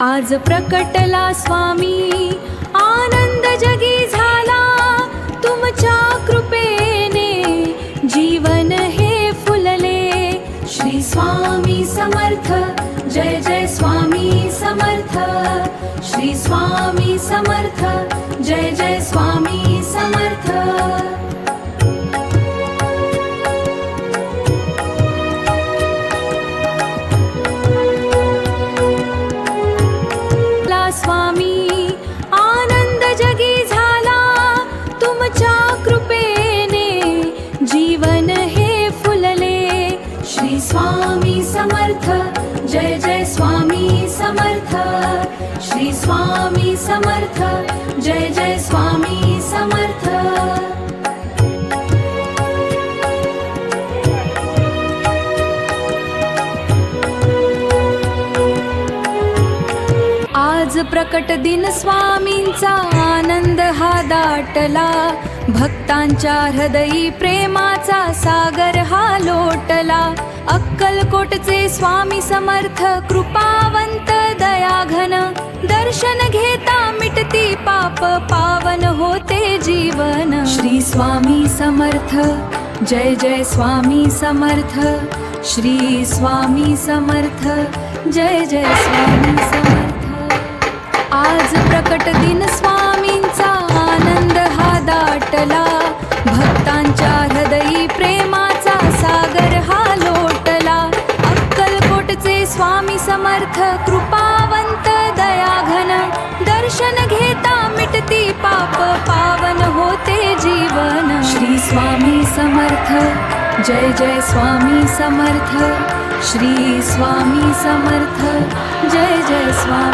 आज प्रकटला स्वामी, आनंद जगी झाला, तुमच्या कृपेने जीवन हे फुलले। श्री स्वामी समर्थ, जय जय स्वामी समर्थ। श्री स्वामी समर्थ, जय जय स्वामी समर्थ। स्वामी, आनंद जगी झाला, तुमच्या कृपेने जीवन हे फुलले। श्री स्वामी समर्थ, जय जय स्वामी समर्थ। श्री स्वामी समर्थ, जय जय स्वामी समर्थ। आज प्रकट दिन स्वामींचा, आनंद हा दाटला, भक्तांच्या हृदयी प्रेमाचा सागर हा लोटला। अक्कलकोटचे स्वामी समर्थ, कृपावंत दयाघन, दर्शन घेता मिटती पाप, पावन होते जीवन। श्री स्वामी समर्थ, जय जय स्वामी समर्थ। श्री स्वामी समर्थ, जय जय स्वामी समर्थ। आज प्रकट दिन स्वामींचा, आनंद हा दाटला, भक्तांच्या हृदयी प्रेमाचा सागर हा लोटला। अक्कलकोटचे स्वामी समर्थ, कृपावंत दयाघन, दर्शन घेता मिटती पाप, पावन होते जीवन। श्री स्वामी समर्थ, जय जय स्वामी समर्थ। श्री स्वामी समर्थ, जय जय स्वामी